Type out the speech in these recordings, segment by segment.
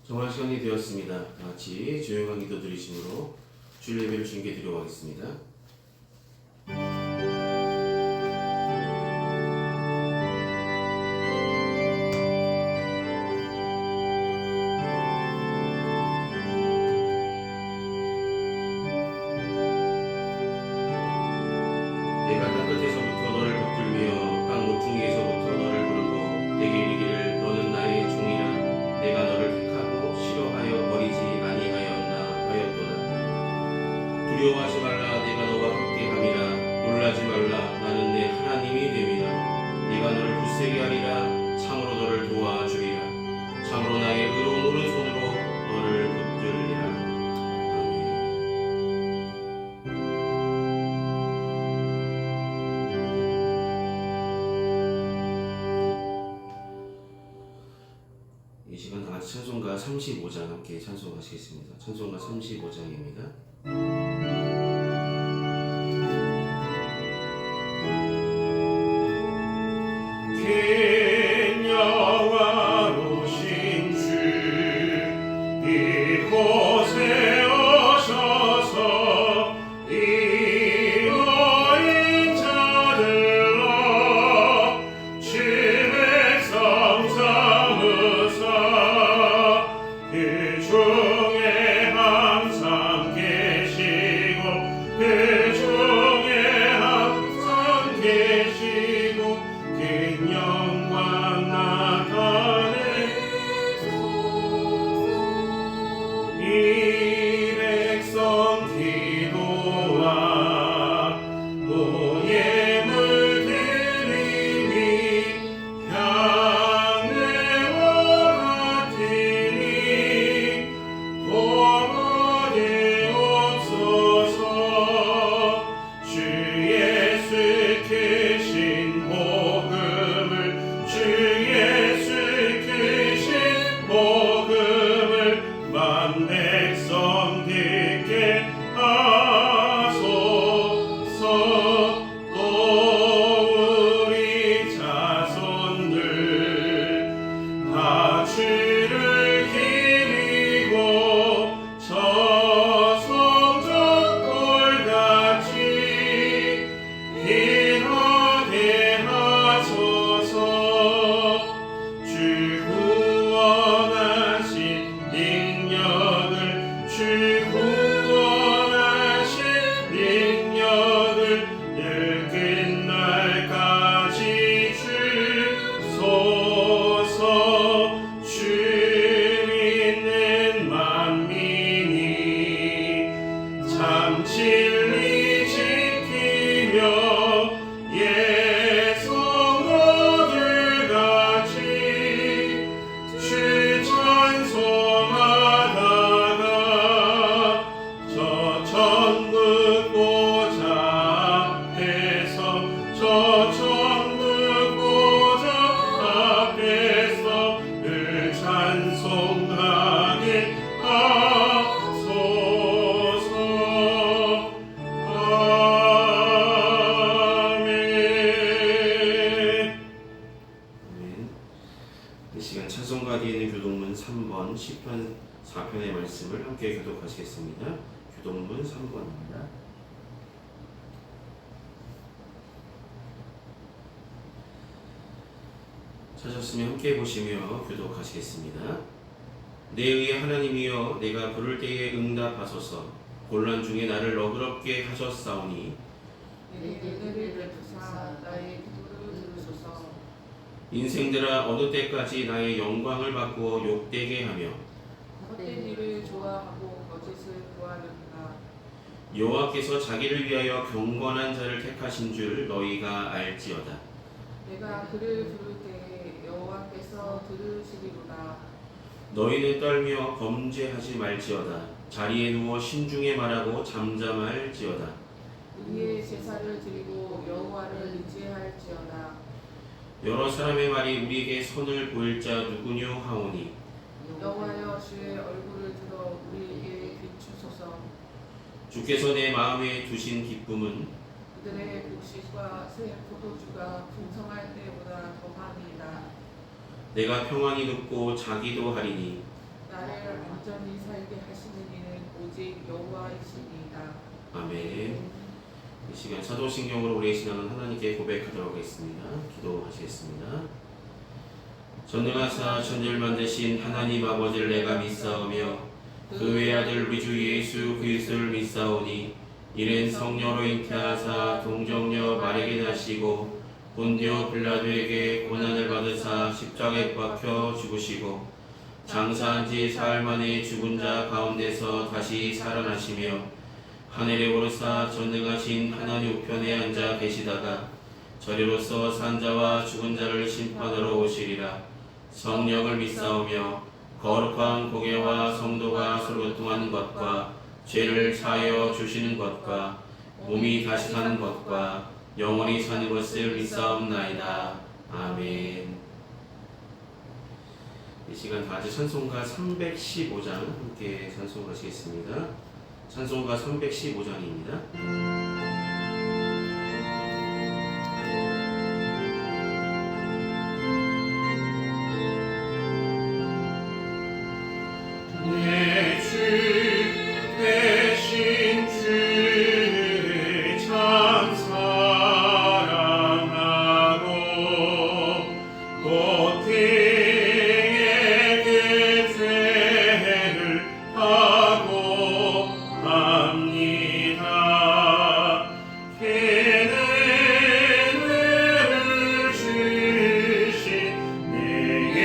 정말 시간이 되었습니다. 다 같이 조용한 기도 드리심으로 주일 예배를 주님께 드려가겠습니다. 내가 땅끝에서부터 너를 붙들며 땅 모퉁이에서부터 너를 부르고 내게 이르기를 너는 나의 종이라 내가 너를 택하고 싫어하여 버리지 아니하였나 하였도다. 두려워하지 말라 내가 너와 함께함이라 놀라지 말라 나는 내 하나님이 됨이라 내가 너를 굳세게 하리라 참으로 너를 도와주리라 참으로 나의 의로운 오른손으로 너를 붙들리라. 이 시간 다같이 찬송가 35장 함께 찬송하시겠습니다. 찬송가 35장입니다. 긴 영화로신 주 이곳에 오셔서 이 노인 자들로 주 백성 삼으사 그 중에 항상 계시고 그 중에 항상 계시고 긴 영광 나타내소서. 이 백성 기도와 또 예물 드림이 향내와 같으니 도와주옵소서. 주 예수 크신 복음을 주 예수 크신 복음을 만 백성 듣게 하소서. 또 우리 자손들 다 주를 기리고 저 성전골같이 기하게 하소서. 주 구원하신 능력을 주 구원하신 능력을 늘 끝날까지 주소서. 주 믿는 만민이 참 진리 지키며 예성도들같이 주 찬송하다가 저 천국 보좌 앞에서 저 천국 보좌 앞에서 늘 찬송하게 하소서. 아멘. 아멘. 이 시간 찬송가 뒤에 있는 교독문 3번 시편 4편의 말씀을 함께 교독하시겠습니다. 교독문 3번입니다. 찾았으면 함께 보시며 교독하시겠습니다. 내 의의 하나님이여 내가 부를 때에 응답하소서. 곤란 중에 나를 너그럽게 하셨사오니 내 은혜를 베푸사 나의 기도를 들으소서. 인생들아 어느 때까지 나의 영광을 바꾸어 욕되게 하며 헛된 일을 좋아하고 거짓을 구하려니까. 여호와께서 자기를 위하여 경건한 자를 택하신 줄 너희가 알지어다. 내가 그를 부를 때에 여호와께서 들으시리로다. 너희는 떨며 범죄하지 말지어다. 자리에 누워 신중에 말하고 잠잠할지어다. 의의 제사를 드리고 여호와를 의지할지어다. 여러 사람의 말이 우리에게 선을 보일 자 누구뇨 하오니 여호와여 주의 얼굴을 들어 우리에게 비추소서. 주께서 내 마음에 두신 기쁨은 그들의 곡식과 새 포도주가 풍성할 때보다 더하니이다. 내가 평안히 눕고 자기도 하리니 나를 안전히 살게 하시는 이는 오직 여호와이시니이다. 아멘. 이 시간 사도신경으로 우리의 신앙은 하나님께 고백하도록 하겠습니다. 기도하시겠습니다. 전능하사 천지를 만드신 하나님 아버지를 내가 믿사오며 그 외아들 우리 주 예수 그리스도를 믿사오니 이는 성령으로 잉태하사 동정녀 마리아에게 나시고 본디오 빌라도에게 고난을 받으사 십자가에 박혀 죽으시고 장사한 지 사흘 만에 죽은 자 가운데서 다시 살아나시며 하늘에 오르사 전능하신 하나님 우편에 앉아 계시다가 저리로서 산 자와 죽은 자를 심판하러 오시리라. 성령을 믿사오며 거룩한 공예와 성도가 서로 교통하는 것과 죄를 사하여 주시는 것과 몸이 다시 사는 것과 영원히 사는 것을 믿사옵나이다. 아멘. 이 시간 다같이 찬송가 315장 함께 찬송하시겠습니다. 찬송가 315장입니다. 내 주 대신 주를 참 사랑하고 고태의 그 죄를 하고 합니다. 은혜를 주신 내게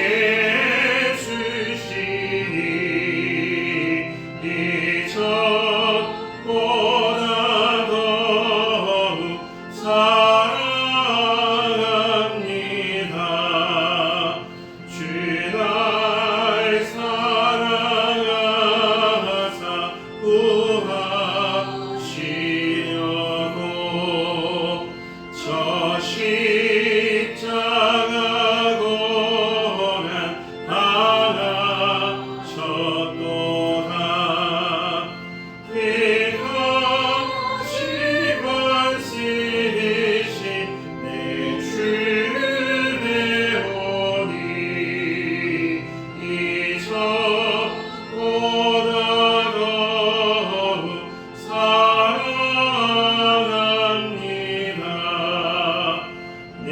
주시니 이전보다 더욱 사랑합니다. 주 날 사랑하사 구하시려고 저 십자가 고난 당하셨도다. 끝없이 관심이신 내 주를 배우니 이전보다 더욱 사랑합니다. 내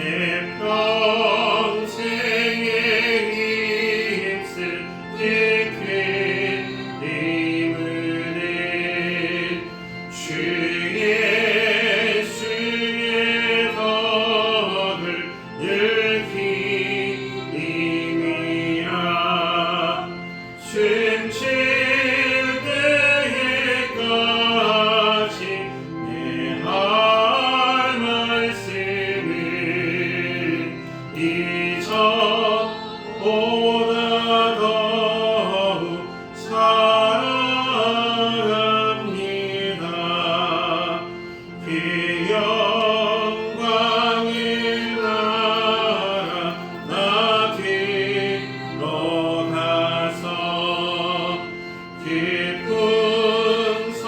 평생의 힘쓸 큰 힘을 주 예수의 덕을 늘 기림이라. 숨질 때에까지 내 할 말씀을 이전보다 더욱 사랑합니다. 그 영광의 나라 나 들어가서 깊은 성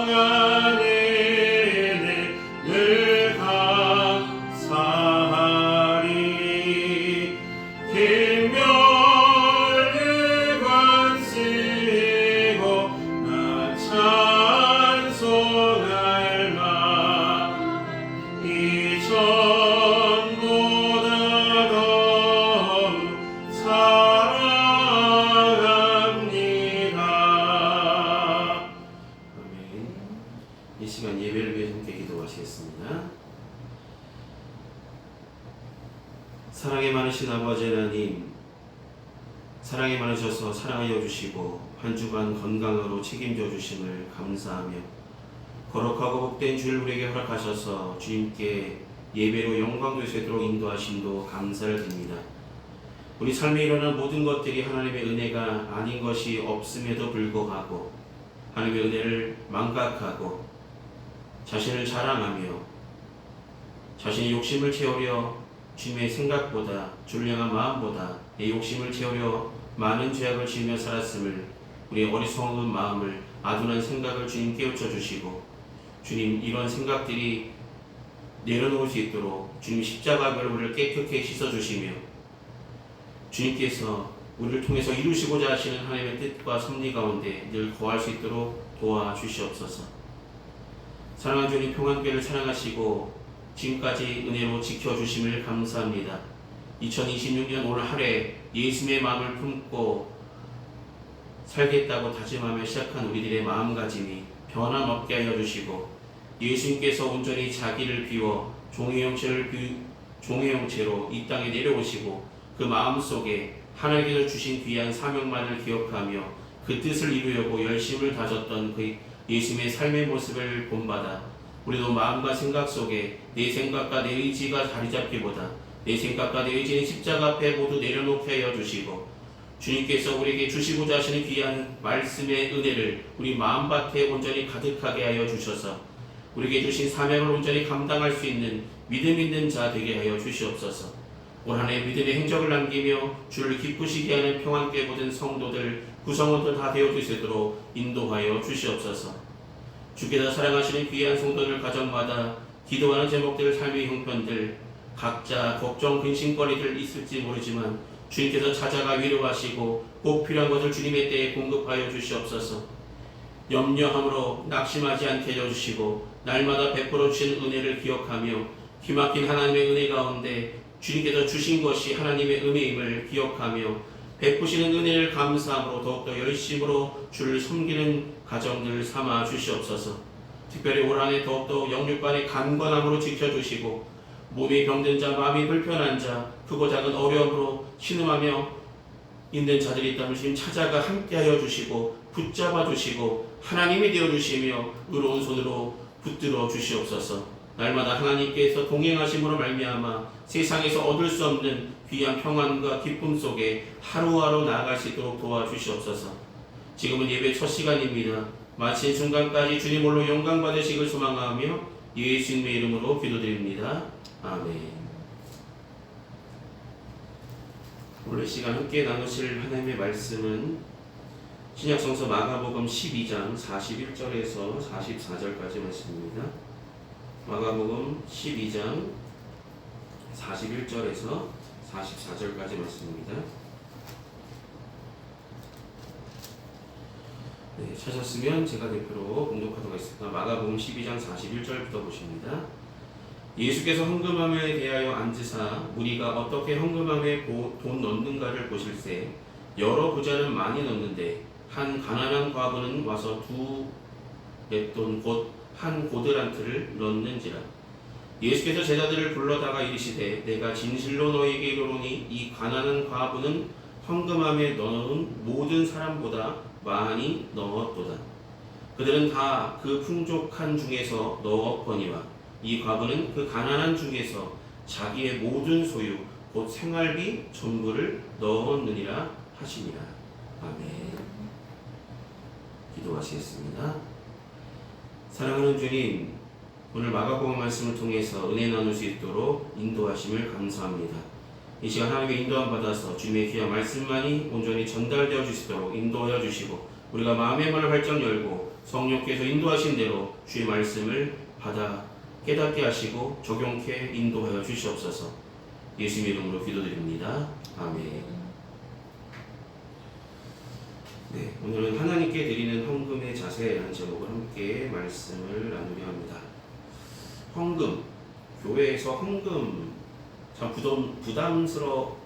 안에는 늘 감사하리. 김멸을 관쓰고 나 찬송할 마. 이전보다 더욱 사랑합니다. 아멘. 이 시간 예배를 위해 함께 기도하시겠습니다. 사랑이 많으신 아버지 하나님, 사랑이 많으셔서 사랑하여 주시고 한 주간 건강으로 책임져 주심을 감사하며 거룩하고 복된 주를 우리에게 허락하셔서 주님께 예배로 영광 되시도록 인도하심도 감사를 드립니다. 우리 삶에 일어난 모든 것들이 하나님의 은혜가 아닌 것이 없음에도 불구하고 하나님의 은혜를 망각하고 자신을 자랑하며 자신의 욕심을 채우려 주님의 생각보다 주를 향한 마음보다 내 욕심을 채우려 많은 죄악을 지으며 살았음을 우리의 어리석은 마음을 아둔한 생각을 주님 깨우쳐 주시고 주님 이런 생각들이 내려놓을 수 있도록 주님 십자가별로 우리를 깨끗하게 씻어주시며 주님께서 우리를 통해서 이루시고자 하시는 하나님의 뜻과 섭리 가운데 늘 거할 수 있도록 도와주시옵소서. 사랑하는 주님, 평안교회를 사랑하시고 지금까지 은혜로 지켜주심을 감사합니다. 2026년 오늘 한 해 예수님의 마음을 품고 살겠다고 다짐하며 시작한 우리들의 마음가짐이 변함없게 하여 주시고, 예수님께서 온전히 자기를 비워 종의 형체로 이 땅에 내려오시고 그 마음속에 하나님께서 주신 귀한 사명만을 기억하며 그 뜻을 이루려고 열심을 다졌던 그 예수님의 삶의 모습을 본받아 우리도 마음과 생각 속에 내 생각과 내 의지가 자리잡기보다 내 생각과 내 의지는 십자가 앞에 모두 내려놓게 하여 주시고, 주님께서 우리에게 주시고자 하시는 귀한 말씀의 은혜를 우리 마음밭에 온전히 가득하게 하여 주셔서 우리에게 주신 사명을 온전히 감당할 수 있는 믿음 있는 자 되게 하여 주시옵소서. 올 한 해 믿음의 행적을 남기며 주를 기쁘시게 하는 평안교회 모든 성도들, 구성원들 다 되어 주시도록 인도하여 주시옵소서. 주께서 사랑하시는 귀한 성도들 가정마다 기도하는 제목들, 삶의 형편들, 각자 걱정, 근심거리들 있을지 모르지만 주님께서 찾아가 위로하시고 꼭 필요한 것을 주님의 때에 공급하여 주시옵소서. 염려함으로 낙심하지 않게 해주시고 날마다 베풀어 주신 은혜를 기억하며 기막힌 하나님의 은혜 가운데 주님께서 주신 것이 하나님의 은혜임을 기억하며 베푸시는 은혜를 감사함으로 더욱더 열심으로 주를 섬기는 가정들 삼아 주시옵소서. 특별히 올 한 해 더욱더 영육간의 간건함으로 지켜주시고 몸이 병든 자, 마음이 불편한 자, 크고 작은 어려움으로 신음하며 있는 자들이 있다면 주님 찾아가 함께하여 주시고 붙잡아 주시고 하나님이 되어 주시며 의로운 손으로 붙들어 주시옵소서. 날마다 하나님께서 동행하심으로 말미암아 세상에서 얻을 수 없는 귀한 평안과 기쁨 속에 하루하루 나아갈 수 있도록 도와주시옵소서. 지금은 예배 첫 시간입니다. 마친 순간까지 주님 홀로 영광 받으시길 소망하며 예수님의 이름으로 기도드립니다. 아멘. 오늘 시간 함께 나누실 하나님의 말씀은 신약성서 마가복음 12장 41절에서 44절까지 말씀입니다. 마가복음 12장 41절에서 44절까지 말씀입니다. 네, 찾았으면 제가 대표로 공독하도록 하겠습니다. 마가복음 12장 41절부터 보십니다. 예수께서 헌금함에 대하여 앉으사 무리가 어떻게 헌금함에 돈 넣는가를 보실세 여러 부자는 많이 넣는데 한 가난한 과부는 와서 2렙돈 곧 한 고드란트를 넣는지라. 예수께서 제자들을 불러다가 이르시되 내가 진실로 너희에게 이르노니 이 가난한 과부는 헌금함에 넣은 모든 사람보다 많이 넣었도다. 그들은 다 그 풍족한 중에서 넣었거니와 이 과부는 그 가난한 중에서 자기의 모든 소유 곧 생활비 전부를 넣었느니라 하시니라. 아멘. 기도하시겠습니다. 사랑하는 주님, 오늘 마가복음 말씀을 통해서 은혜 나눌 수 있도록 인도하심을 감사합니다. 이 시간 하나님의 인도함 받아서 주님의 귀한 말씀만이 온전히 전달되어 주시도록 인도하여 주시고 우리가 마음의 문을 활짝 열고 성령께서 인도하신 대로 주의 말씀을 받아 깨닫게 하시고 적용케 인도하여 주시옵소서. 예수님 이름으로 기도드립니다. 아멘. 네, 오늘은 하나님께 드리는 헌금의 자세라는 제목으로 함께 말씀을 나누려 합니다. 헌금, 교회에서 헌금 참 부담스러운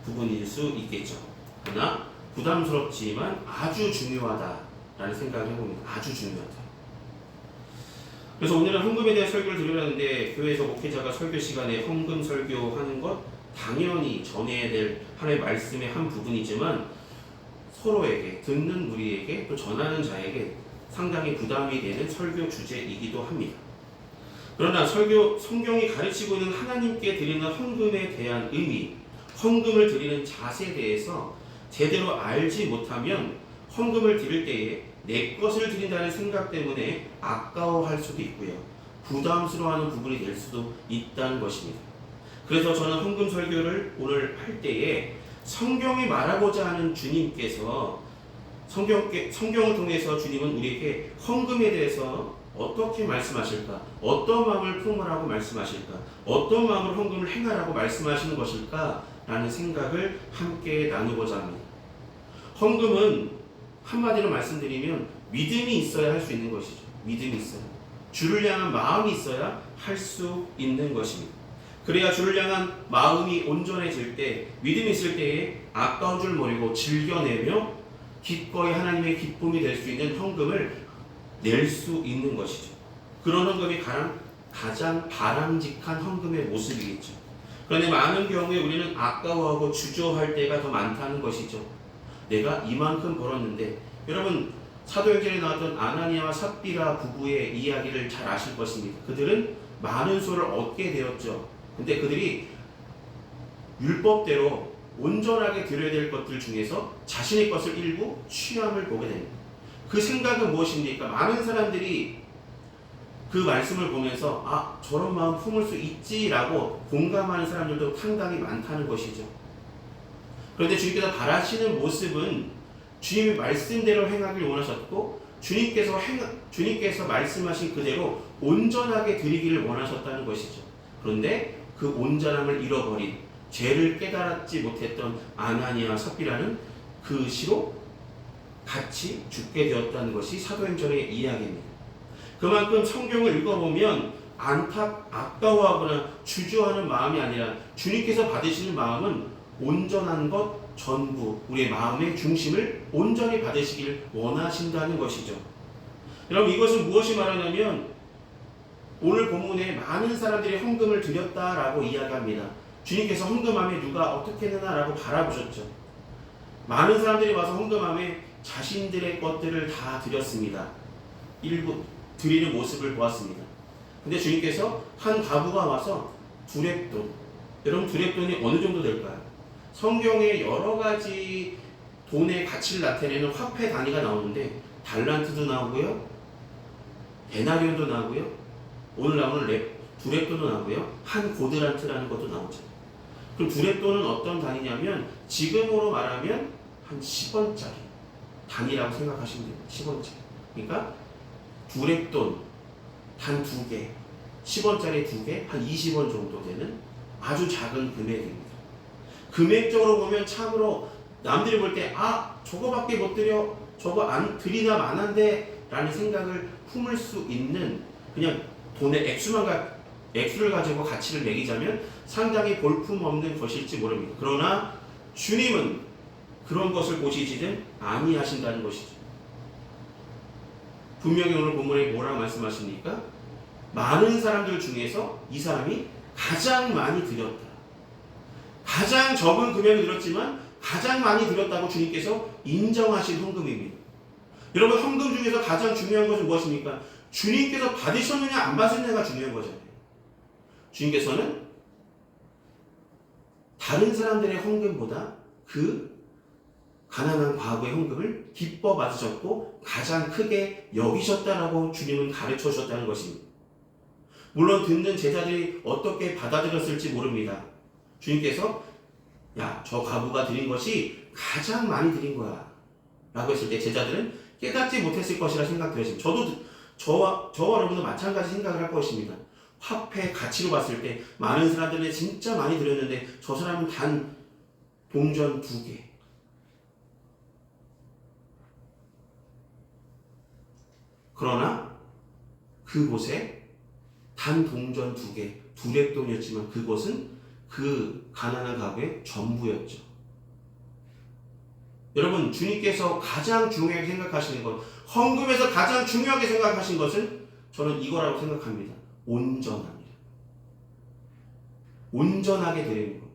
부분일 수 있겠죠. 그러나 부담스럽지만 아주 중요하다라는 생각을 해봅니다. 아주 중요하다. 그래서 오늘은 헌금에 대한 설교를 드리려는데 교회에서 목회자가 설교 시간에 헌금 설교하는 것 당연히 전해야 될 하나님의 말씀의 한 부분이지만 서로에게 듣는 우리에게 또 전하는 자에게 상당히 부담이 되는 설교 주제이기도 합니다. 그러나 성경이 가르치고 있는 하나님께 드리는 헌금에 대한 의미, 헌금을 드리는 자세에 대해서 제대로 알지 못하면 헌금을 드릴 때에 내 것을 드린다는 생각 때문에 아까워할 수도 있고요. 부담스러워하는 부분이 될 수도 있다는 것입니다. 그래서 저는 헌금 설교를 오늘 할 때에 성경이 말하고자 하는 주님께서 성경을 통해서 주님은 우리에게 헌금에 대해서 어떻게 말씀하실까? 어떤 마음을 품으라고 말씀하실까? 어떤 마음으로 헌금을 행하라고 말씀하시는 것일까? 라는 생각을 함께 나누고자 합니다. 헌금은 한마디로 말씀드리면 믿음이 있어야 할 수 있는 것이죠. 믿음이 있어야, 주를 향한 마음이 있어야 할 수 있는 것입니다. 그래야 주를 향한 마음이 온전해질 때, 믿음이 있을 때에 아까운 줄 모르고 즐겨내며 기꺼이 하나님의 기쁨이 될 수 있는 헌금을 낼 수 있는 것이죠. 그런 헌금이 가장 바람직한 헌금의 모습이겠죠. 그런데 많은 경우에 우리는 아까워하고 주저할 때가 더 많다는 것이죠. 내가 이만큼 벌었는데, 여러분 사도행전에 나왔던 아나니아와 삽비라 부부의 이야기를 잘 아실 것입니다. 그들은 많은 소를 얻게 되었죠. 근데 그들이 율법대로 온전하게 드려야 될 것들 중에서 자신의 것을 일부 취함을 보게 됩니다. 그 생각은 무엇입니까? 많은 사람들이 그 말씀을 보면서 저런 마음 품을 수 있지라고 공감하는 사람들도 상당히 많다는 것이죠. 그런데 주님께서 바라시는 모습은 주님의 말씀대로 행하길 원하셨고, 주님께서 말씀하신 그대로 온전하게 드리기를 원하셨다는 것이죠. 그런데 그 온전함을 잃어버린, 죄를 깨달지 못했던 아나니아와 삽비라는 그 시로 같이 죽게 되었다는 것이 사도행전의 이야기입니다. 그만큼 성경을 읽어보면 아까워하거나 주저하는 마음이 아니라 주님께서 받으시는 마음은 온전한 것 전부, 우리의 마음의 중심을 온전히 받으시길 원하신다는 것이죠. 여러분, 이것은 무엇이 말하냐면 오늘 본문에 많은 사람들이 헌금을 드렸다라고 이야기합니다. 주님께서 헌금함에 누가 어떻게 되나라고 바라보셨죠. 많은 사람들이 와서 헌금함에 자신들의 것들을 다 드렸습니다. 일부 드리는 모습을 보았습니다. 근데 주님께서 한 과부가 와서 두렙돈, 여러분 두렙돈이 어느 정도 될까요? 성경에 여러 가지 돈의 가치를 나타내는 화폐 단위가 나오는데 달란트도 나오고요, 데나리온도 나오고요, 오늘 나오는 두렙돈도 나오고요, 한 고드란트라는 것도 나오죠. 그럼 두렙돈은 어떤 단위냐면 지금으로 말하면 한 10원짜리 단위라고 생각하시면 돼요. 10원짜리. 그러니까 두렙돈 단 2개, 10원짜리 2개, 한 20원 정도 되는 아주 작은 금액입니다. 금액적으로 보면 참으로 남들이 볼 때 저거밖에 못 드려, 저거 안 드리나 마난데 라는 생각을 품을 수 있는, 그냥 돈의 액수를 가지고 가치를 매기자면 상당히 볼품없는 것일지 모릅니다. 그러나 주님은 그런 것을 보시지는 아니하신다는 것이죠. 분명히 오늘 본문에 뭐라고 말씀하십니까? 많은 사람들 중에서 이 사람이 가장 많이 드렸다. 가장 적은 금액을 드렸지만 가장 많이 드렸다고 주님께서 인정하신 헌금입니다. 여러분, 헌금 중에서 가장 중요한 것은 무엇입니까? 주님께서 받으셨느냐 안 받으셨느냐가 중요한 거잖아요. 주님께서는 다른 사람들의 헌금보다 그 가난한 과부의 헌금을 기뻐 받으셨고 가장 크게 여기셨다라고 주님은 가르쳐 주셨다는 것입니다. 물론 듣는 제자들이 어떻게 받아들였을지 모릅니다. 주님께서 저 과부가 드린 것이 가장 많이 드린 거야 라고 했을 때 제자들은 깨닫지 못했을 것이라 생각되었습니다. 저와 여러분도 마찬가지 생각을 할 것입니다. 화폐 가치로 봤을 때 많은 사람들이 진짜 많이 드렸는데 저 사람은 단 동전 2개, 그러나 그곳에 단 동전 2개, 두렙돈이었지만 그것은 그 가난한 가구의 전부였죠. 여러분, 주님께서 가장 중요하게 생각하시는 것, 헌금에서 가장 중요하게 생각하신 것은 저는 이거라고 생각합니다. 온전합니다. 온전하게 드리는 것.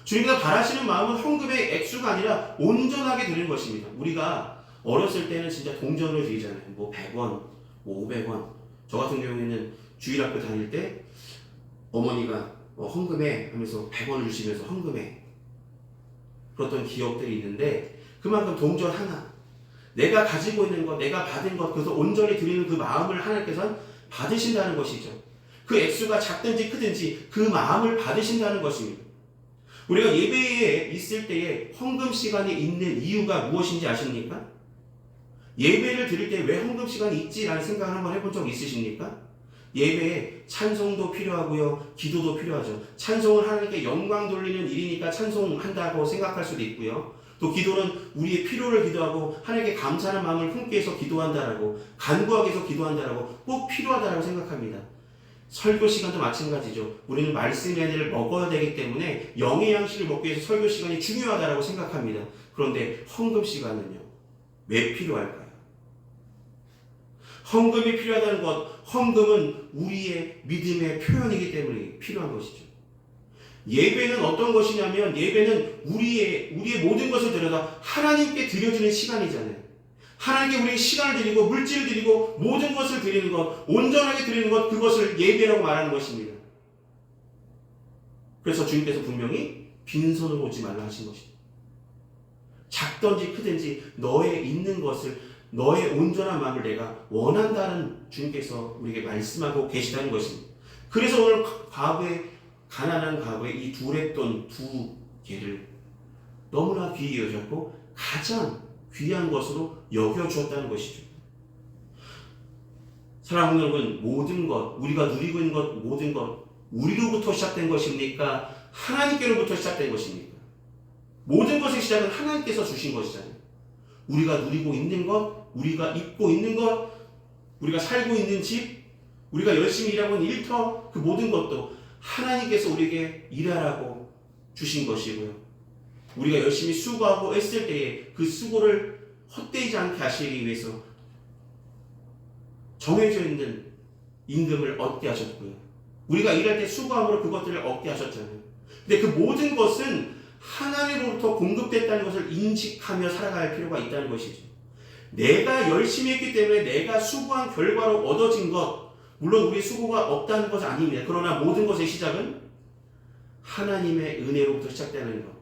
주님께서 바라시는 마음은 헌금의 액수가 아니라 온전하게 드리는 것입니다. 우리가 어렸을 때는 진짜 동전으로 드리잖아요. 100원, 500원. 저 같은 경우에는 주일학교 다닐 때 어머니가 헌금해 하면서 100원을 주시면서 헌금해 그랬던 기억들이 있는데, 그만큼 동전 하나, 내가 가지고 있는 것, 내가 받은 것, 그래서 온전히 드리는 그 마음을 하나님께서 받으신다는 것이죠. 그 액수가 작든지 크든지 그 마음을 받으신다는 것입니다. 우리가 예배에 있을 때에 헌금 시간이 있는 이유가 무엇인지 아십니까? 예배를 드릴 때 왜 헌금 시간이 있지라는 생각을 한번 해본 적 있으십니까? 예배에 찬송도 필요하고요, 기도도 필요하죠. 찬송은 하나님께 영광 돌리는 일이니까 찬송한다고 생각할 수도 있고요. 또 기도는 우리의 필요를 기도하고 하나님께 감사하는 마음을 품기 위해서 기도한다라고, 간구하기 위해서 기도한다라고 꼭 필요하다라고 생각합니다. 설교 시간도 마찬가지죠. 우리는 말씀의 은혜를 먹어야 되기 때문에 영의 양식을 먹기 위해서 설교 시간이 중요하다라고 생각합니다. 그런데 헌금 시간은요, 왜 필요할까요? 헌금이 필요하다는 것, 헌금은 우리의 믿음의 표현이기 때문에 필요한 것이죠. 예배는 어떤 것이냐면, 예배는 우리의 모든 것을 들여다 하나님께 드려지는 시간이잖아요. 하나님께 우리에게 시간을 드리고 물질을 드리고 모든 것을 드리는 것, 온전하게 드리는 것, 그것을 예배라고 말하는 것입니다. 그래서 주님께서 분명히 빈손으로 오지 말라 하신 것입니다. 작든지 크든지 너의 있는 것을, 너의 온전한 마음을 내가 원한다는 주님께서 우리에게 말씀하고 계시다는 것입니다. 그래서 오늘 가난한 과거에 이 두렛돈 2개를 너무나 귀히 여겼고 가장 귀한 것으로 여겨주었다는 것이죠. 사랑하는 여러분, 모든 것, 우리가 누리고 있는 것, 모든 것, 우리로부터 시작된 것입니까? 하나님께로부터 시작된 것입니까? 모든 것의 시작은 하나님께서 주신 것이잖아요. 우리가 누리고 있는 것, 우리가 입고 있는 것, 우리가 살고 있는 집, 우리가 열심히 일하고 있는 일터, 그 모든 것도 하나님께서 우리에게 일하라고 주신 것이고요. 우리가 열심히 수고하고 애쓸 때에 그 수고를 헛되지 않게 하시기 위해서 정해져 있는 임금을 얻게 하셨고요. 우리가 일할 때 수고함으로 그것들을 얻게 하셨잖아요. 근데 그 모든 것은 하나님으로부터 공급됐다는 것을 인식하며 살아갈 필요가 있다는 것이죠. 내가 열심히 했기 때문에 내가 수고한 결과로 얻어진 것, 물론 우리 수고가 없다는 것은 아닙니다. 그러나 모든 것의 시작은 하나님의 은혜로부터 시작되는 것,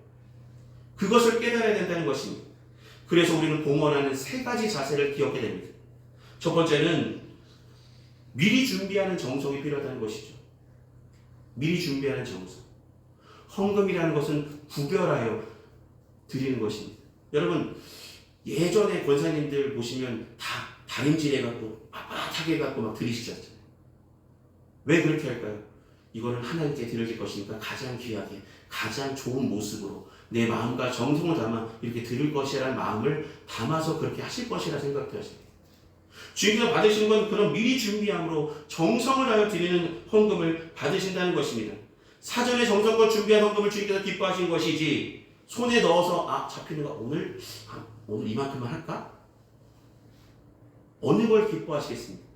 그것을 깨달아야 된다는 것입니다. 그래서 우리는 봉헌하는 3가지 자세를 기억해야 됩니다. 첫 번째는 미리 준비하는 정성이 필요하다는 것이죠. 미리 준비하는 정성. 헌금이라는 것은 구별하여 드리는 것입니다. 여러분, 예전에 권사님들 보시면 다 다림질해갖고 빳빳하게 해갖고 막 드리시지 않잖아요. 왜 그렇게 할까요? 이거는 하나님께 드려질 것이니까 가장 귀하게, 가장 좋은 모습으로 내 마음과 정성을 담아 이렇게 드릴 것이라는 마음을 담아서 그렇게 하실 것이라 생각되었습니다. 주님께서 받으시는 건 그런 미리 준비함으로 정성을 다하여 드리는 헌금을 받으신다는 것입니다. 사전에 정성껏 준비한 헌금을 주님께서 기뻐하신 것이지, 손에 넣어서 잡히는 거 오늘 이만큼만 할까? 어느 걸 기뻐하시겠습니까?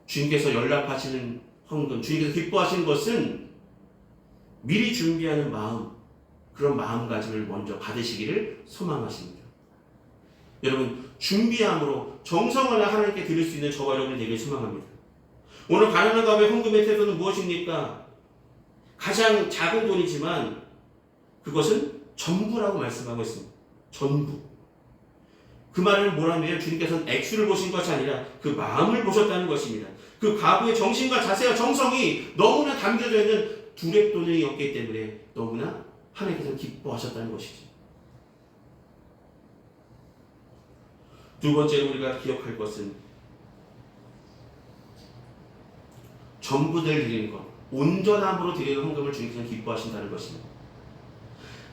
주님께서 연락하시는 헌금, 주님께서 기뻐하시는 것은 미리 준비하는 마음, 그런 마음가짐을 먼저 받으시기를 소망하십니다. 여러분, 준비함으로 정성을 하나님께 드릴 수 있는 저와 여러분이 되길 소망합니다. 오늘 가난한 가운데 헌금의 태도는 무엇입니까? 가장 작은 돈이지만 그것은 전부라고 말씀하고 있습니다. 전부. 그 말은 뭐라면 주님께서는 액수를 보신 것이 아니라 그 마음을 보셨다는 것입니다. 그 가부의 정신과 자세와 정성이 너무나 담겨져 있는 두렛돈이었기 때문에 너무나 하나님께서 기뻐하셨다는 것이죠. 두 번째로 우리가 기억할 것은 전부들 드리는 것, 온전함으로 드리는 헌금을 주님께서 기뻐하신다는 것입니다.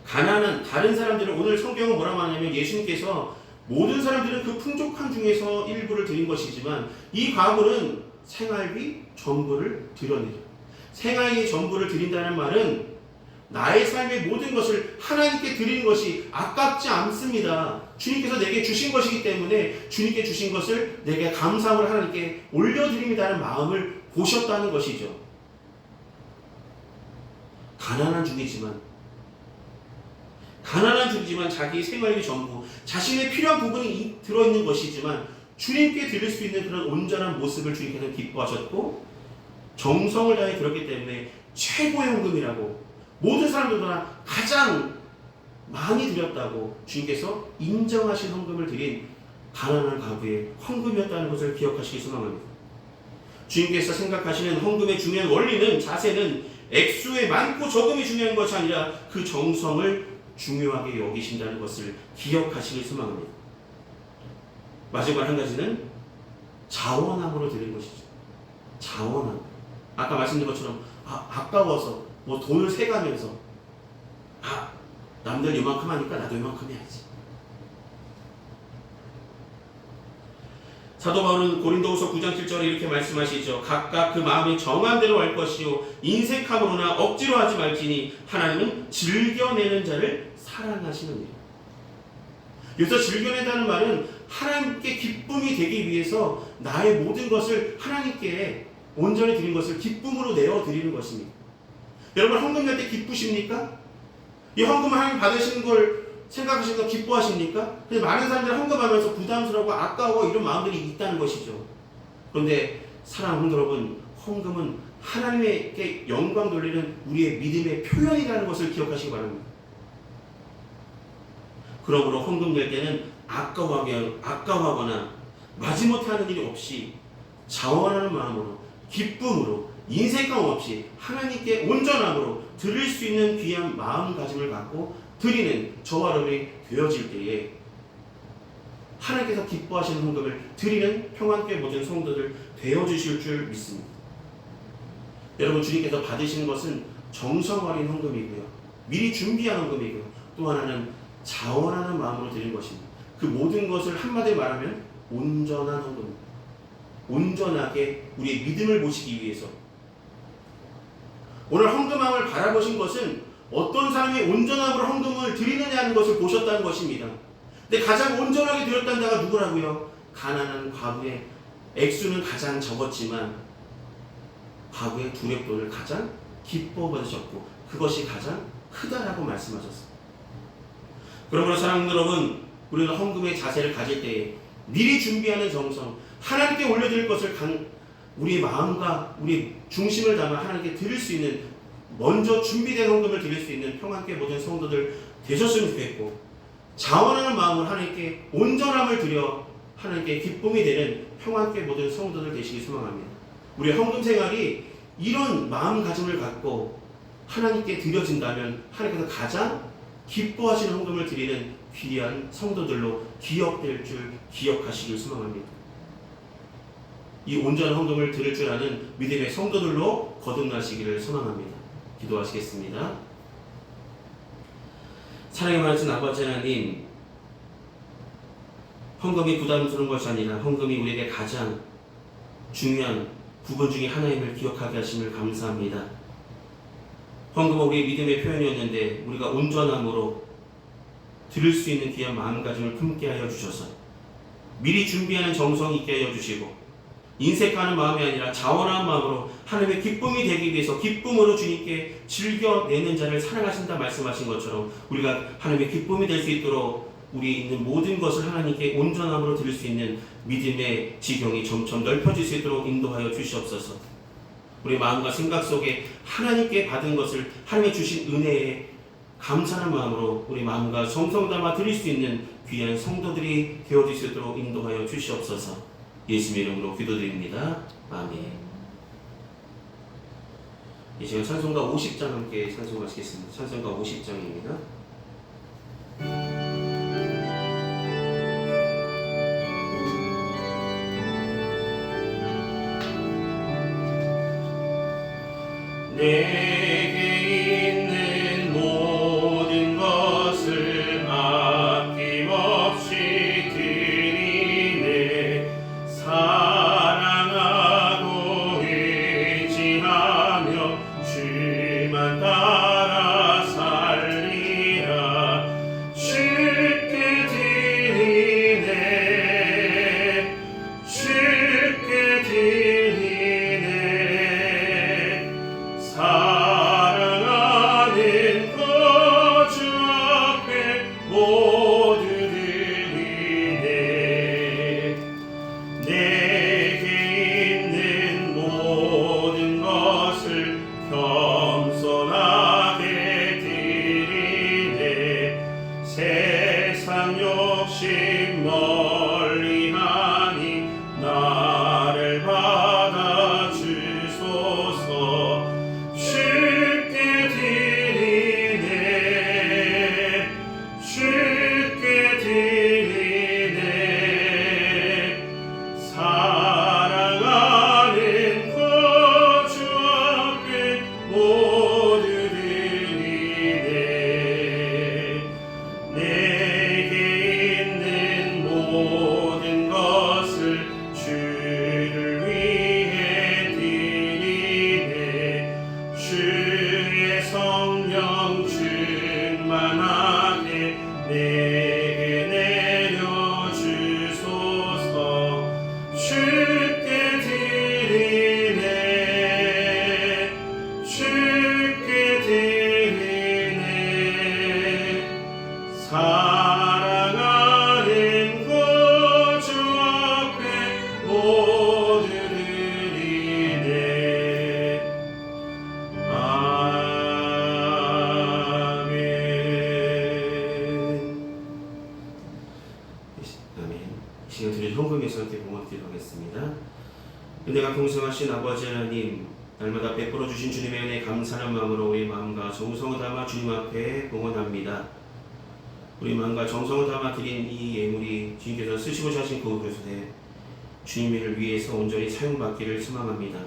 가난한 다른 사람들은, 오늘 성경은 뭐라고 하냐면 예수님께서 모든 사람들은 그 풍족한 중에서 일부를 드린 것이지만 이 과부는 생활비 전부를 드려내죠. 생활비 전부를 드린다는 말은 나의 삶의 모든 것을 하나님께 드리는 것이 아깝지 않습니다. 주님께서 내게 주신 것이기 때문에 주님께 주신 것을 내게 감사함으로 하나님께 올려드립니다는 마음을 보셨다는 것이죠. 가난한 중이지만 자기 생활비 전부, 자신의 필요한 부분이 들어있는 것이지만 주님께 드릴 수 있는 그런 온전한 모습을 주님께서 기뻐하셨고 정성을 다해 드렸기 때문에 최고의 헌금이라고, 모든 사람들보다 가장 많이 드렸다고 주님께서 인정하신 헌금을 드린 가난한 가부의 헌금이었다는 것을 기억하시기 소망합니다. 주님께서 생각하시는 헌금의 중요한 원리는, 자세는 액수의 많고 적음이 중요한 것이 아니라 그 정성을 중요하게 여기신다는 것을 기억하시길 소망합니다. 마지막 한 가지는 자원함으로 드린 것이죠. 자원함. 아까 말씀드린 것처럼 아까워서 뭐 돈을 세가면서 남들 이만큼 하니까 나도 이만큼 해야지. 사도 바울은 고린도후서 9장 7절에 이렇게 말씀하시죠. 각각 그 마음이 정한 대로 할 것이요 인색함으로나 억지로 하지 말지니 하나님은 즐겨내는 자를 사랑하시느니라. 여기서 즐겨낸다는 말은 하나님께 기쁨이 되기 위해서 나의 모든 것을 하나님께 온전히 드린 것을 기쁨으로 내어드리는 것입니다. 여러분 헌금 낼 때 기쁘십니까? 이 헌금을 하나님 받으시는 걸 생각하시는 거 기뻐하십니까? 근데 많은 사람들이 헌금하면서 부담스러워 아까워 이런 마음들이 있다는 것이죠. 그런데 사랑하는 여러분, 헌금은 하나님께 영광 돌리는 우리의 믿음의 표현이라는 것을 기억하시기 바랍니다. 그러므로 헌금 낼 때는 아까워하거나 마지못해 하는 일이 없이 자원하는 마음으로 기쁨으로 인색감 없이 하나님께 온전함으로 드릴 수 있는 귀한 마음가짐을 갖고 드리는 저와 여러분이 되어질 때에 하나님께서 기뻐하시는 헌금을 드리는 평안교회 모든 성도들 되어주실 줄 믿습니다. 여러분 주님께서 받으시는 것은 정성 어린 헌금이고요. 미리 준비한 헌금이고요. 또 하나는 자원하는 마음으로 드리는 것입니다. 그 모든 것을 한마디로 말하면 온전한 헌금입니다. 온전하게 우리의 믿음을 보시기 위해서 오늘 헌금함을 바라보신 것은 어떤 사람이 온전함으로 헌금을 드리느냐 하는 것을 보셨다는 것입니다. 근데 가장 온전하게 드렸다는 자가 누구라고요? 가난한 과부의 액수는 가장 적었지만 과부의 두렙돈을 가장 기뻐 받으셨고 그것이 가장 크다라고 말씀하셨습니다. 그러므로 사랑하는 여러분, 우리는 헌금의 자세를 가질 때에 미리 준비하는 정성, 하나님께 올려드릴 것을 우리의 마음과 우리의 중심을 담아 하나님께 드릴 수 있는 먼저 준비된 헌금을 드릴 수 있는 평안교회 모든 성도들 되셨으면 좋겠고 자원하는 마음을 하나님께 온전함을 드려 하나님께 기쁨이 되는 평안교회 모든 성도들 되시기 소망합니다. 우리의 헌금 생활이 이런 마음가짐을 갖고 하나님께 드려진다면 하나님께서 가장 기뻐하시는 헌금을 드리는 귀한 성도들로 기억될 줄 기억하시길 소망합니다. 이 온전한 헌금을 드릴 줄 아는 믿음의 성도들로 거듭나시기를 소망합니다. 기도하시겠습니다. 사랑의 많으신 아버지 하나님, 헌금이 부담스러운 것이 아니라 헌금이 우리에게 가장 중요한 부분 중에 하나임을 기억하게 하심을 감사합니다. 헌금은 우리의 믿음의 표현이었는데 우리가 온전함으로 드릴 수 있는 귀한 마음가짐을 품게 하여 주셔서 미리 준비하는 정성이 있게 하여 주시고 인색하는 마음이 아니라 자원한 마음으로 하나님의 기쁨이 되기 위해서 기쁨으로 주님께 즐겨내는 자를 사랑하신다 말씀하신 것처럼 우리가 하나님의 기쁨이 될 수 있도록 우리 있는 모든 것을 하나님께 온전함으로 드릴 수 있는 믿음의 지경이 점점 넓혀질 수 있도록 인도하여 주시옵소서. 우리 마음과 생각 속에 하나님께 받은 것을 하나님의 주신 은혜에 감사하는 마음으로 우리 마음과 정성 담아 드릴 수 있는 귀한 성도들이 되어질 수 있도록 인도하여 주시옵소서. 예수님의 이름으로 기도드립니다. 아멘. 이 시간 찬송가 50장 함께 찬송하시겠습니다. 찬송가 50장입니다. 내게 있는 모든 것을 아낌없이 드리네. 사랑하고 의지하며 주만 따라 살리라. 주께 드리네. 주께 드리네. 성령 충만하게 내게 내려주소서. 주께 드리네 주께 드리네 사랑하는 구주 앞에 모두 드리네. 아멘. 아멘. 이 시간 드릴 헌금에서 함께 봉헌드리도록 하겠습니다. 은혜가 풍성하신 아버지 하나님, 날마다 베풀어 주신 주님의 은혜 감사하는 마음으로 우리 마음과 정성을 담아 주님 앞에 봉헌합니다. 우리 마음과 정성을 담아 드린 이 예물이 주님께서 쓰시고자 하신 그 그릇에 주님을 위해서 온전히 사용받기를 소망합니다.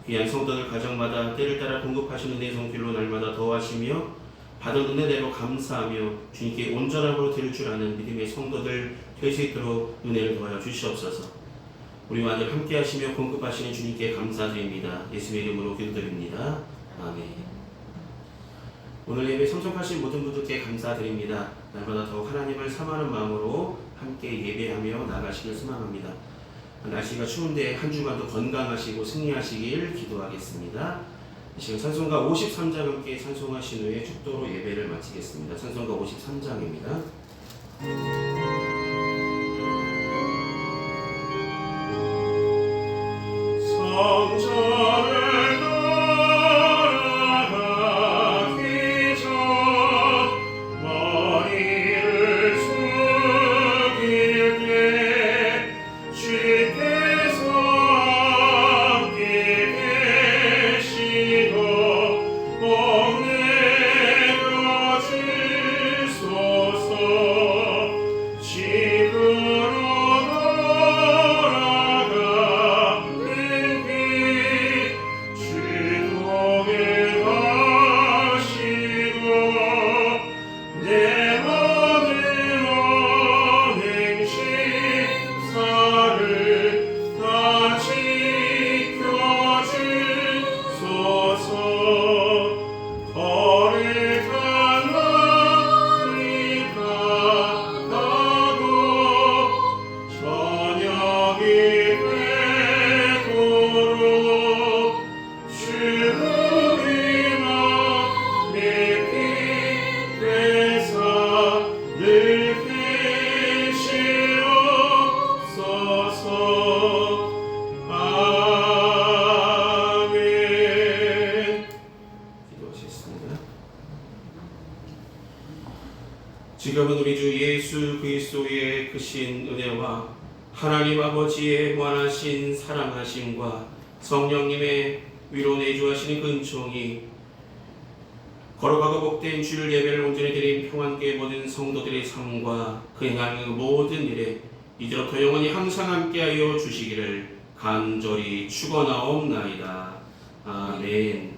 귀한 성도들 가정마다 때를 따라 공급하시는 은혜 성길로 날마다 더하시며 받은 은혜대로 감사하며 주님께 온전함으로 드릴 줄 아는 믿음의 성도들 될 수 있도록 은혜를 더하여 주시옵소서. 우리와 늘 함께 하시며 공급하시는 주님께 감사드립니다. 예수의 이름으로 기도드립니다. 아멘. 오늘 예배 참석하신 모든 분들께 감사드립니다. 날마다 더욱 하나님을 사모하는 마음으로 함께 예배하며 나가시길 소망합니다. 날씨가 추운데 한 주간도 건강하시고 승리하시길 기도하겠습니다. 이 시간 찬송가 53장 함께 찬송하신 후에 축도로 예배를 마치겠습니다. 찬송가 53장입니다. 성전을 돌아가기 전 머리를 숙일 때 주께서 함께 계시고 복 내려주소서. 집으로 지금은 우리 주 예수 그리스도의 크신 은혜와 하나님 아버지의 무한하신 사랑하심과 성령님의 위로 내주하시는 그 은총이 거룩하고 복된 주일 예배를 온전히 드린 평안교회 모든 성도들의 삶과 그 행하는 모든 일에 이제부터 영원히 항상 함께하여 주시기를 간절히 축원하옵나이다. 아멘.